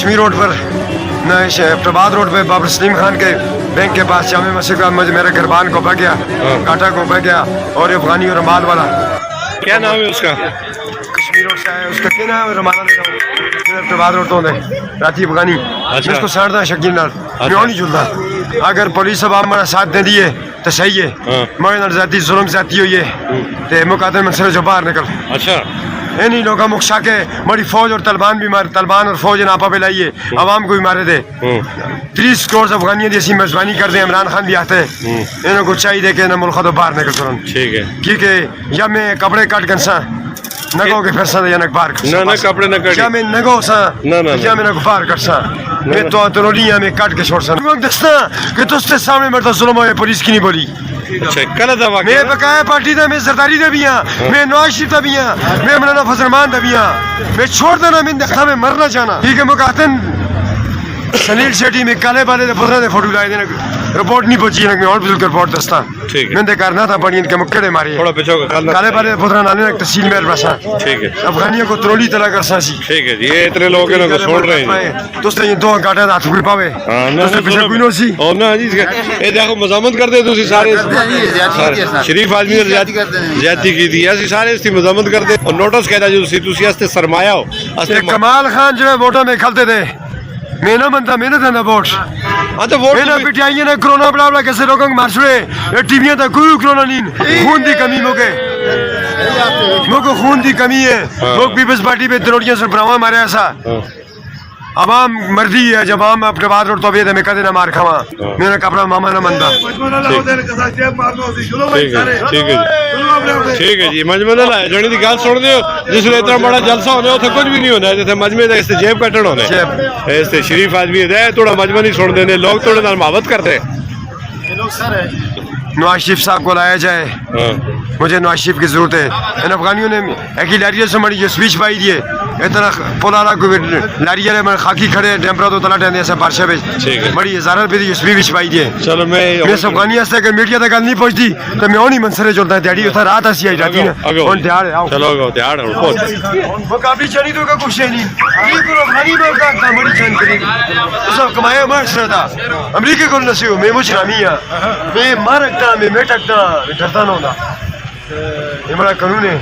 Kashmir road پر Prabhat road پہ بابر سلیم خان کے bank کے پاس جامع مسجد کا میرے گربان کو پہ گیا, کاٹا کو پہ گیا, اور افغانی اور رمال والا. کیا نام ہے اس کا؟ کشمیر روڈ سے ہے, اس کا کیا نام ہے؟ رمانا دے رہا ہوں پربھات روڈ تو دے راتی افغانی. اس کو ساڑھتا شکیل نال میں نہیں جلتا. اگر پولیس اب ہمارا ساتھ دے دیے تو صحیح ہے, مگر زیادتی ظلم زیادتی ہوئی ہے تو مقاتل منصر جو باہر نکل. اچھا نہیں لوگا مکشا کے بڑی فوج اور طالبان بھی مارے, طالبان اور فوج ناپا پہ لائیے, عوام کو بھی مارے تھے. 30 کروڑ افغانیاں جیسی میزبانی کرتے ہیں, عمران خان بھی آتے ہیں, انہوں کو چاہیے کہ نہ ملک تو باہر نکل کروں. ٹھیک ہے, کیونکہ یا میں کپڑے کٹ کرسا نگو کے پھر سا یا نگ باہر کرسا, نہ کپڑے نہ کٹ, یا میں نگو سا یا میں نگ باہر کرسا, میں تو ترولیاں میں کٹ کے چھوڑ سا دستا کہ تو اس کے سامنے مرتا ظلم ہوئے, پولیس کی نہیں بولی. میں بقایا پارٹی دا, میں زرداری دا بھی ہاں, میں نواز شریف دا بھی ہاں, میں مولانا فضل الرحمان دا بھی ہاں, میں چھوڑ دینا میں دکھا میں مرنا چاہنا. ٹھیک ہے مقاتل سنیل شیٹی میں کالے بالے دے پترہ دے فوٹو لائے دینا رپورٹ نہیں پہنچی ہے, میں اور بزرگ رپورٹ دستا میں دے کرنا تھا پڑی ان کے مکڑے ماری کالے بالے دے پترہ نانے ایک تحصیل میں رسا. ٹھیک ہے, افغانیوں کو ترولی طلع کرسا سی. ٹھیک ہے جی, یہ اتنے لوگ ہیں کو چھوڑ رہے ہیں دوستے یہ دو گاٹے ہاتھ گھر پاوے دوستے پیچھے کوئی نو سی. اور نا جی یہ دیکھو مزامت کرتے تھی سارے شریف آدمی زیادتی کی تھی, ایسی سارے اس کی مزامت کرتے اور نوٹس کہتا جو تھی اس سے سرمایہ ہو. کمال خان جو ہے ووٹوں میں کھلتے تھے, میں نہ بنتا محنت ہے نا ووٹ. ہاں تو ووٹ نہ پٹیائیے نہ کرونا بڑا بڑا کیسے لوگوں کو مار چھوڑے, ٹی ویاں تک کوئی کرونا نہیں, خون دی کمی موقع موقع خون دی کمی ہے. لوگ پیپلز پارٹی پہ دروڑیاں سے براواں مارے ایسا عوام مردی ہے, جب عوام اپنے بات روڈ تو بھی میں کدے نہ مار کھاواں, میرا کپڑا ماما نہ مندا. ٹھیک ہے جی, مجمع نہ لائے جانی دی گل سن دیو, جس نے اتنا بڑا جلسہ ہونا اتنے کچھ بھی نہیں ہونا, جیسے مجمع دا اس سے جیب کٹن ہونا ہے, اس سے شریف آدمی ہے تھوڑا مجمع نہیں سن دینے, لوگ تھوڑے نال محبت کرتے. نواز شریف صاحب کو لایا جائے, مجھے نواز شریف کی ضرورت ہے. ان افغانیوں نے ایک ہی لاریوں سے مڑی جو سپیچ پائی دیے اتنا پولالا کو لاریہ میں خاکی کھڑے ٹیمپرا تو تلا ٹہنے ایسا بادشاہ پہ بڑی ہزارہ روپے دی سپیچ پائی دیے. چلو میں افغانی سے اگر میڈیا تک گل نہیں پہنچتی تو میں نہیں منصرے چلتا ہے دیہڑی اتنا رات ایسی آئی جاتی ہے. چلو دیہڑ مقابلی چلی تو کا کچھ نہیں, افغانی میں بڑی چین کری کمایا مار تھا امریکہ کو نسیو میں مجھ رامی ہاں, میں مارکتا میں میٹکتا میں ڈرتا نہ ہوتا, یہ بڑا قانون ہے.